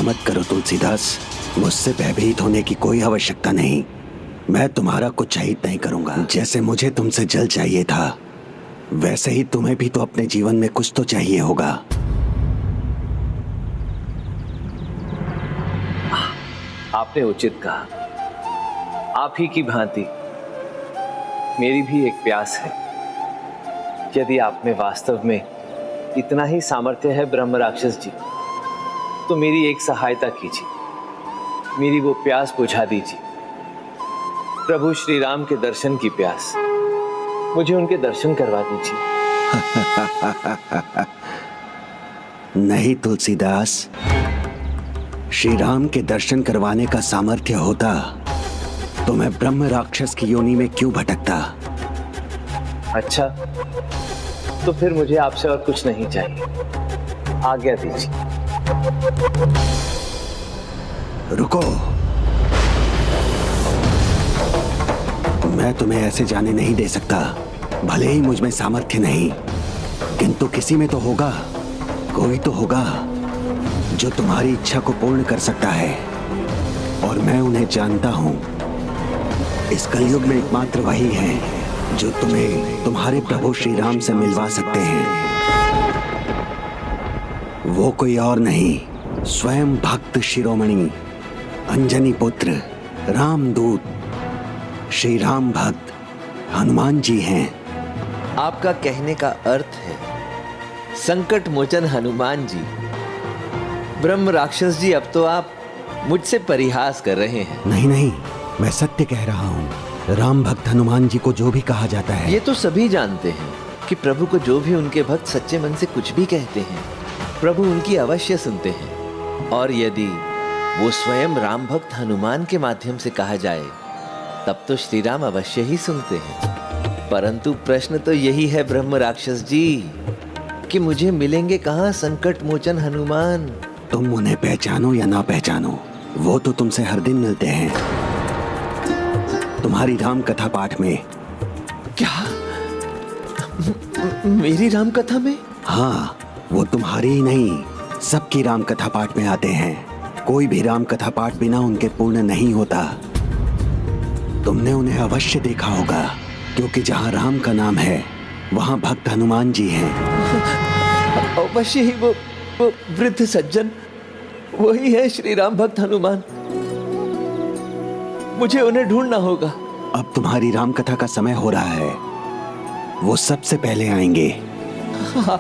चिंता मत करो तुलसीदास, मुझसे भयभीत होने की कोई आवश्यकता नहीं। मैं तुम्हारा कुछ अहित नहीं करूंगा। जैसे मुझे तुमसे जल चाहिए था, वैसे ही तुम्हें भी तो अपने जीवन में कुछ तो चाहिए होगा। आपने उचित कहा। आप ही की भांति मेरी भी एक प्यास है। यदि आप में वास्तव में इतना ही सामर्थ्य है ब्रह्म राक्षस जी, तो मेरी एक सहायता कीजिए, मेरी वो प्यास बुझा दीजिए। प्रभु श्री राम के दर्शन की प्यास, मुझे उनके दर्शन करवा दीजिए। नहीं तुलसीदास, श्री राम के दर्शन करवाने का सामर्थ्य होता तो मैं ब्रह्म राक्षस की योनि में क्यों भटकता। अच्छा, तो फिर मुझे आपसे और कुछ नहीं चाहिए, आज्ञा दीजिए। रुको, मैं तुम्हें ऐसे जाने नहीं दे सकता। भले ही मुझ में सामर्थ्य नहीं, किंतु किसी में तो होगा, कोई तो होगा जो तुम्हारी इच्छा को पूर्ण कर सकता है, और मैं उन्हें जानता हूं। इस कलयुग में एकमात्र वही है जो तुम्हें तुम्हारे प्रभु श्री राम से मिलवा सकते हैं। वो कोई और नहीं, स्वयं भक्त शिरोमणि अंजनी पुत्र रामदूत श्री राम भक्त हनुमान जी हैं। आपका कहने का अर्थ है संकट मोचन हनुमान जी। ब्रह्म राक्षस जी, अब तो आप मुझसे परिहास कर रहे हैं। नहीं नहीं, मैं सत्य कह रहा हूँ। राम भक्त हनुमान जी को जो भी कहा जाता है, ये तो सभी जानते हैं कि प्रभु को जो भी उनके भक्त सच्चे मन से कुछ भी कहते हैं, प्रभु उनकी अवश्य सुनते हैं। और यदि वो स्वयं राम भक्त हनुमान के माध्यम से कहा जाए, तब तो श्री राम अवश्य ही सुनते हैं। परंतु प्रश्न तो यही है ब्रह्म राक्षस जी कि मुझे मिलेंगे कहाँ संकट मोचन हनुमान। तुम उन्हें पहचानो या ना पहचानो, वो तो तुमसे हर दिन मिलते हैं, तुम्हारी राम कथा पाठ में। क्या? मेरी राम कथा में? हाँ, वो तुम्हारी ही नहीं, सबकी राम कथा पाठ में आते हैं। कोई भी राम कथा पाठ बिना उनके पूर्ण नहीं होता। तुमने उन्हें अवश्य देखा होगा, क्योंकि जहाँ राम का नाम है वहाँ भक्त हनुमान जी हैं। अवश्य ही वो वृद्ध सज्जन वही है श्री राम भक्त हनुमान। मुझे उन्हें ढूंढना होगा। अब तुम्हारी राम कथा का समय हो रहा है, वो सबसे पहले आएंगे। हाँ,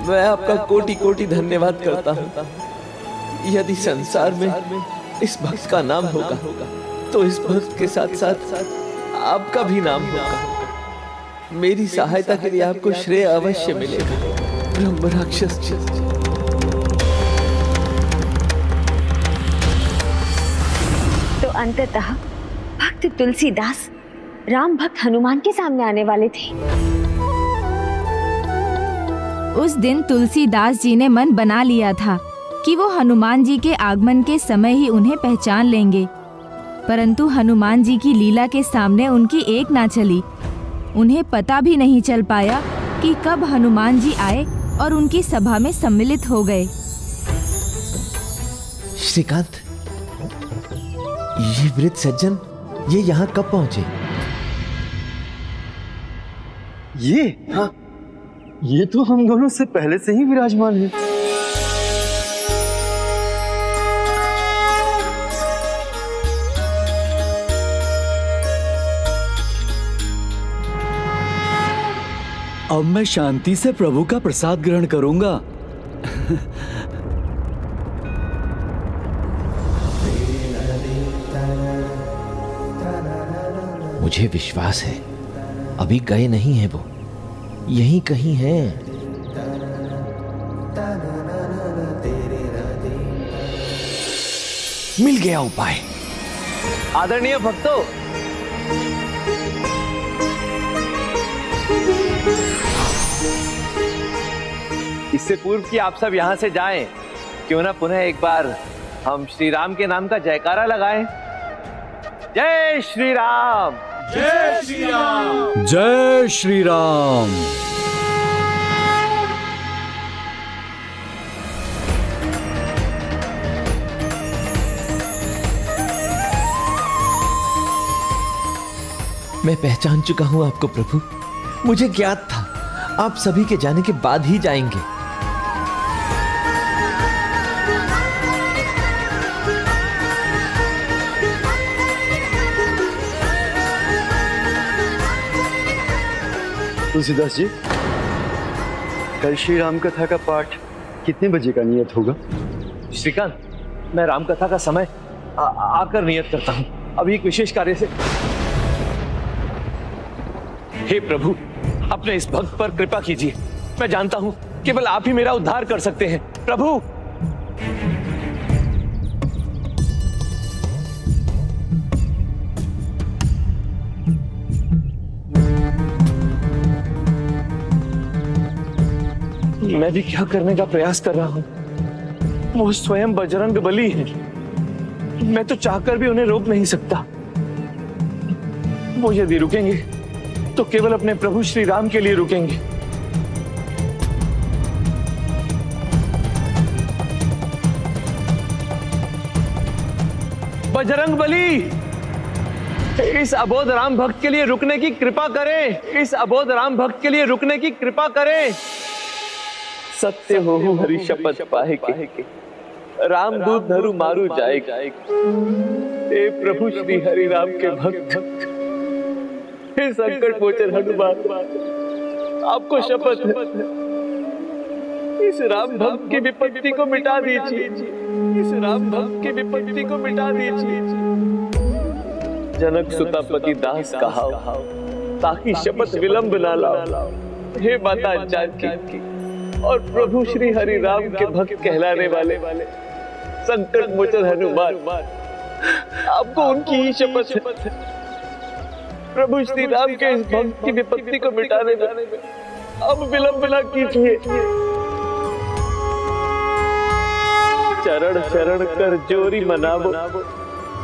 मैं आपका कोटि कोटि धन्यवाद करता हूँ। यदि संसार में इस भक्त का नाम होगा, तो इस भक्त के साथ साथ आपका भी नाम होगा। मेरी सहायता के लिए आपको श्रेय अवश्य मिलेगा ब्रह्म राक्षस जी। तो अंततः भक्त तुलसीदास राम भक्त हनुमान के सामने आने वाले थे। उस दिन तुलसीदास जी ने मन बना लिया था कि वो हनुमान जी के आगमन के समय ही उन्हें पहचान लेंगे, परंतु हनुमान जी की लीला के सामने उनकी एक ना चली। उन्हें पता भी नहीं चल पाया कि कब हनुमान जी आए और उनकी सभा में सम्मिलित हो गए। श्रीकांत, ये वृद्ध सज्जन ये यहाँ कब पहुंचे? ये? हाँ, ये तो हम दोनों से पहले से ही विराजमान है। अब मैं शांति से प्रभु का प्रसाद ग्रहण करूंगा। मुझे विश्वास है अभी गए नहीं है, वो यहीं कहीं है। मिल गया उपाय। आदरणीय भक्तों, इससे पूर्व कि आप सब यहाँ से जाएं, क्यों ना पुनः एक बार हम श्री राम के नाम का जयकारा लगाएं। जय श्री राम, जय श्री राम, जय श्री राम। मैं पहचान चुका हूं आपको प्रभु। मुझे ज्ञात था आप सभी के जाने के बाद ही जाएंगे। तुलसीदास जी, कल श्री राम कथा का पाठ कितने बजे का नियत होगा? श्रीकांत, मैं राम कथा का समय आकर नियत करता हूं। अभी एक विशेष कार्य से। हे प्रभु, अपने इस भक्त पर कृपा कीजिए। मैं जानता हूं केवल आप ही मेरा उद्धार कर सकते हैं प्रभु। मैं भी क्या करने का प्रयास कर रहा हूं, वो स्वयं बजरंग बली है। मैं तो चाहकर भी उन्हें रोक नहीं सकता। वो यदि रुकेंगे तो केवल अपने प्रभु श्री राम के लिए रुकेंगे। बजरंग बली, इस अबोध राम भक्त के लिए रुकने की कृपा करें। इस अबोध राम भक्त के लिए रुकने की कृपा करें। सत्य हो हरि शपथ पाए के, राम दूत धरु मारू जाएगा। हे प्रभु श्री हरि राम के भक्त, हे संकट मोचन हनुमान, आपको शपथ है, इस राम भक्त की विपत्ति को मिटा दीजिए। इस राम भक्त की विपत्ति को मिटा दीजिए। जनक सुता पति दास कहाओ, ताकि शपथ विलंब ना लाओ। हे माता जानकी और प्रभु श्री हरि राम के भक्त कहलाने वाले संकट मोचन हनुमान, आपको उनकी ही शपथ है। प्रभु श्री राम के इस भक्त की विपत्ति को मिटाने में अब विलंब न कीजिए। चरण शरण कर जोरी मनावो,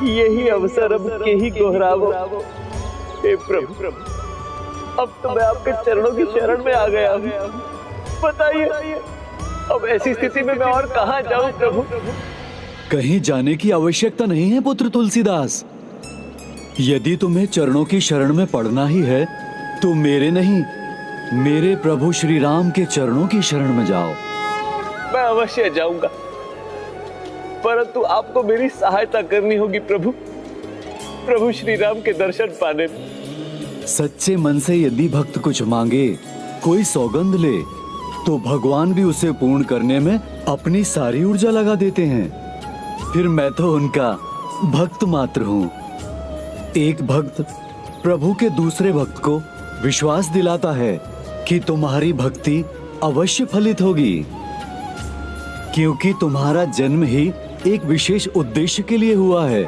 यही अवसर अब के ही गोहरावो। हे प्रभु, अब तो मैं आपके चरणों की शरण में आ गया हूँ। बताइए, अब ऐसी स्थिति में मैं और कहां जाऊं प्रभु? कहीं जाने की आवश्यकता नहीं है पुत्र तुलसीदास। यदि तुम्हें चरणों की शरण में पड़ना ही है तो मेरे नहीं, मेरे प्रभु श्री राम के चरणों की शरण में जाओ। मैं अवश्य जाऊंगा, परंतु आपको मेरी सहायता करनी होगी प्रभु, प्रभु श्री राम के दर्शन पाने में। सच्चे मन से यदि भक्त कुछ मांगे, कोई सौगंध ले, तो भगवान भी उसे पूर्ण करने में अपनी सारी ऊर्जा लगा देते हैं। फिर मैं तो उनका भक्त मात्र हूँ। एक भक्त प्रभु के दूसरे भक्त को विश्वास दिलाता है कि तुम्हारी भक्ति अवश्य फलित होगी, क्योंकि तुम्हारा जन्म ही एक विशेष उद्देश्य के लिए हुआ है।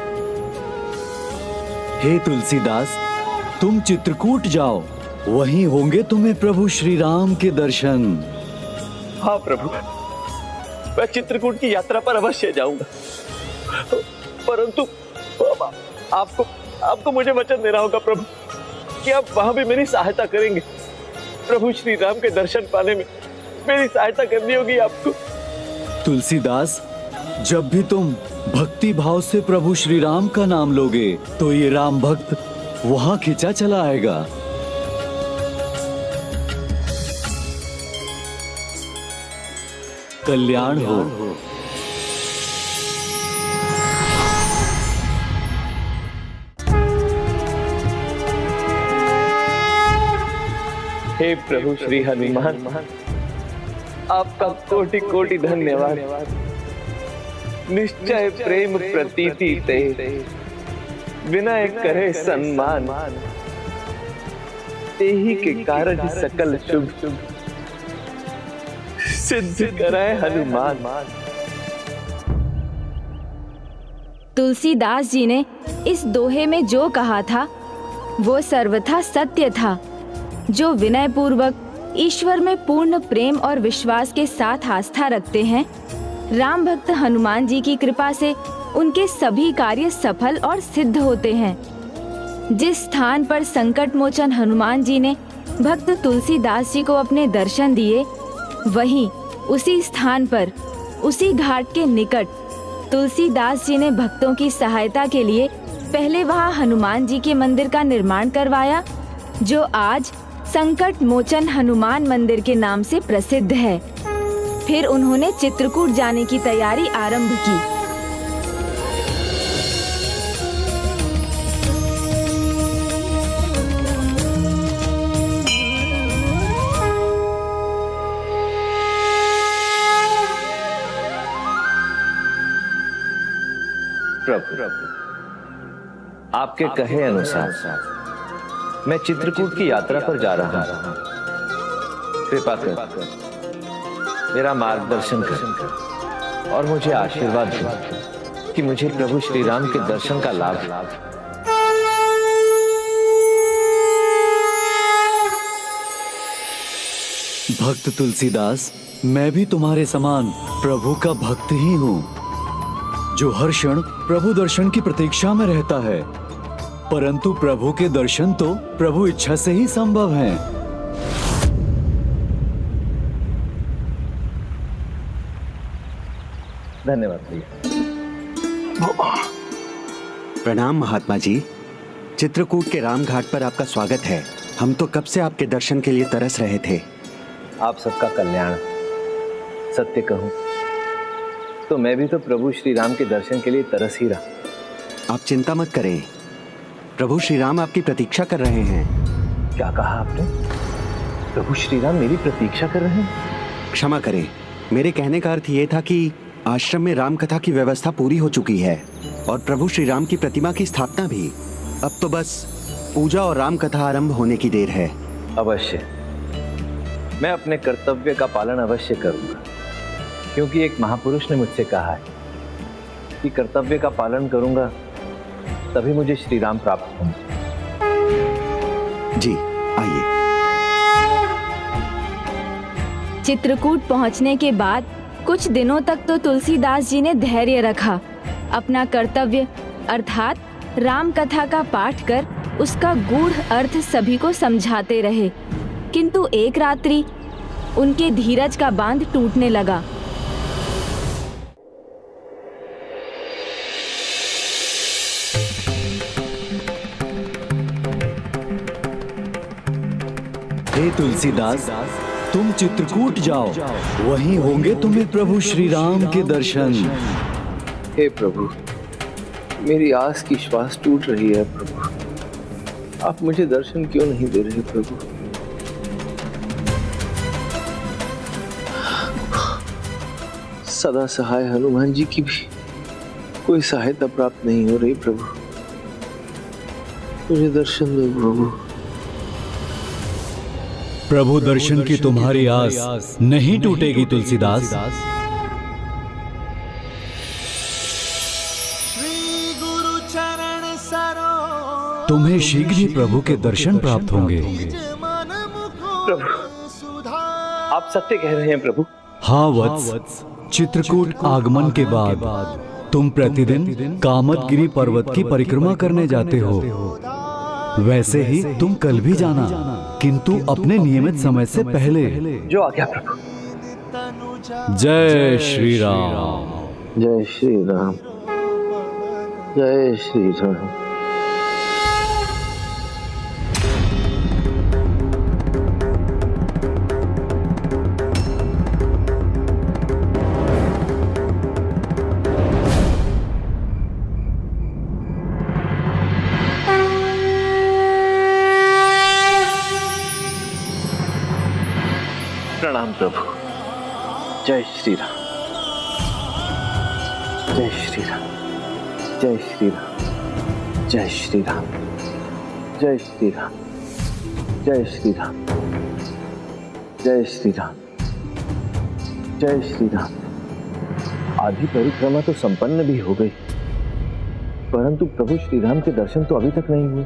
हे तुलसीदास, तुम चित्रकूट जाओ, वहीं होंगे तुम्हें प्रभु श्री राम के दर्शन। हाँ प्रभु, मैं चित्रकूट की यात्रा पर अवश्य जाऊंगा, परंतु आपको मुझे वचन देना होगा प्रभु कि आप वहां भी मेरी सहायता करेंगे। प्रभु श्री राम के दर्शन पाने में मेरी सहायता करनी होगी आपको। तुलसीदास, जब भी तुम भक्ति भाव से प्रभु श्री राम का नाम लोगे तो ये राम भक्त वहां खिंचा चला आएगा। कल्याण हो। हे प्रभु श्री हनुमान, आपका कोटि कोटि धन्यवाद। निश्चय प्रेम प्रतीति ते, विनय करे सम्मान, तेहि के कारज सकल शुभ सिद्ध कराए हनुमान। तुलसीदास जी ने इस दोहे में जो कहा था वो सर्वथा सत्य था। जो विनय पूर्वक ईश्वर में पूर्ण प्रेम और विश्वास के साथ आस्था रखते हैं, राम भक्त हनुमान जी की कृपा से उनके सभी कार्य सफल और सिद्ध होते हैं। जिस स्थान पर संकट मोचन हनुमान जी ने भक्त तुलसीदास जी को अपने दर्शन दिए, वहीं उसी स्थान पर, उसी घाट के निकट तुलसीदास जी ने भक्तों की सहायता के लिए पहले वहाँ हनुमान जी के मंदिर का निर्माण करवाया, जो आज संकट मोचन हनुमान मंदिर के नाम से प्रसिद्ध है। फिर उन्होंने चित्रकूट जाने की तैयारी आरंभ की। प्रभु, आपके कहे अनुसार मैं चित्रकूट की यात्रा पर जा रहा हूं। कृपा कर मेरा मार्गदर्शन कर और मुझे आशीर्वाद दो कि मुझे प्रभु श्री राम के दर्शन का लाभ भक्त तुलसीदास, मैं भी तुम्हारे समान प्रभु का भक्त ही हूँ, जो हर क्षण प्रभु दर्शन की प्रतीक्षा में रहता है। परंतु प्रभु के दर्शन तो प्रभु इच्छा से ही संभव हैं। धन्यवाद भैया। प्रणाम महात्मा जी। चित्रकूट के राम घाट पर आपका स्वागत है। हम तो कब से आपके दर्शन के लिए तरस रहे थे। आप सबका कल्याण। सत्य कहूं तो मैं भी तो प्रभु श्री राम के दर्शन के लिए तरस ही रहा। आप चिंता मत करें, प्रभु श्री राम आपकी प्रतीक्षा कर रहे हैं। क्या कहा आपने? प्रभु श्री राम मेरी प्रतीक्षा कर रहे हैं? क्षमा करें, मेरे कहने का अर्थ ये था कि आश्रम में राम कथा की व्यवस्था पूरी हो चुकी है और प्रभु श्री राम की प्रतिमा की स्थापना भी। अब तो बस पूजा और राम कथा आरंभ होने की देर है। अवश्य, मैं अपने कर्तव्य का पालन अवश्य करूंगा, क्योंकि एक महापुरुष ने मुझसे कहा है कि कर्तव्य का पालन करूंगा तभी मुझे श्री राम प्राप्त होंगे। जी आइए। चित्रकूट पहुंचने के बाद कुछ दिनों तक तो तुलसीदास जी ने धैर्य रखा। अपना कर्तव्य अर्थात राम कथा का पाठ कर उसका गूढ़ अर्थ सभी को समझाते रहे, किंतु एक रात्रि उनके धीरज का बांध टूटने लगा। हे तुलसीदास, तुम चित्रकूट जाओ, वहीं होंगे तुम्हें प्रभु श्री राम के दर्शन। हे प्रभु, मेरी आस की श्वास टूट रही है प्रभु, आप मुझे दर्शन क्यों नहीं दे रहे प्रभु? सदा सहाय हनुमान जी की भी कोई सहायता प्राप्त नहीं हो रही प्रभु, मुझे दर्शन दो प्रभु। प्रभु दर्शन की तुम्हारी आस नहीं टूटेगी तुलसीदास। तुम्हें शीघ्र ही प्रभु के दर्शन प्राप्त होंगे। प्रभु, आप सत्य कह रहे हैं प्रभु? हाँ वत्स, चित्रकूट आगमन के बाद तुम प्रतिदिन कामतगिरी पर्वत की परिक्रमा करने जाते हो। वैसे ही तुम कल भी जाना, किंतु अपने नियमित समय से पहले। जो आ गया प्रभु। जय श्री राम। जय श्री राम। जय श्री राम। प्रणाम प्रभु। जय श्री राम। जय श्री राम। जय श्री राम। जय श्री राम। जय श्री राम। जय श्री राम। जय श्री राम। जय श्री राम। आधी परिक्रमा तो संपन्न भी हो गई, परंतु प्रभु श्री राम के दर्शन तो अभी तक नहीं हुए।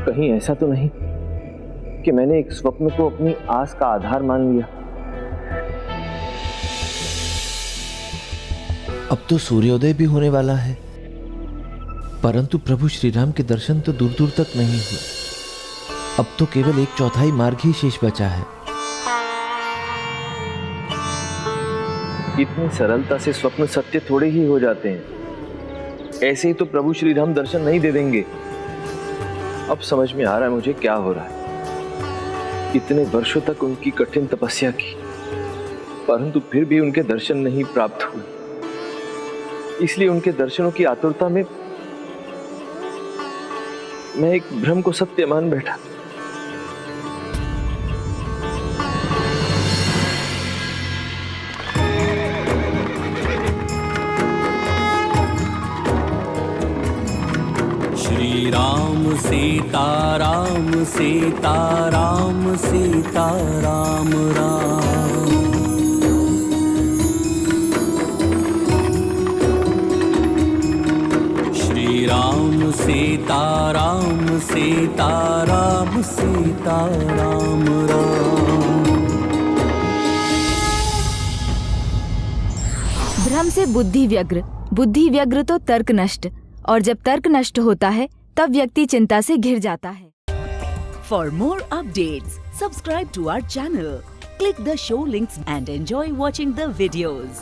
कहीं ऐसा तो नहीं कि मैंने एक स्वप्न को अपनी आस का आधार मान लिया? अब तो सूर्योदय भी होने वाला है, परंतु प्रभु श्री राम के दर्शन तो दूर दूर तक नहीं हुए। अब तो केवल 1/4 मार्ग ही शेष बचा है। इतनी सरलता से स्वप्न सत्य थोड़े ही हो जाते हैं। ऐसे ही तो प्रभु श्री राम दर्शन नहीं दे देंगे। अब समझ में आ रहा है मुझे क्या हो रहा है। इतने वर्षों तक उनकी कठिन तपस्या की, परंतु फिर भी उनके दर्शन नहीं प्राप्त हुए। इसलिए उनके दर्शनों की आतुरता में मैं एक भ्रम को सत्य मान बैठा। श्री राम सीता राम सीता राम सीता राम राम। श्री राम सीता राम सीता राम सीता राम राम। भ्रम से बुद्धि व्यग्र, बुद्धि व्यग्र तो तर्क नष्ट, और जब तर्क नष्ट होता है तब व्यक्ति चिंता से घिर जाता है। For more updates, subscribe to our channel, click the show links and enjoy watching the videos.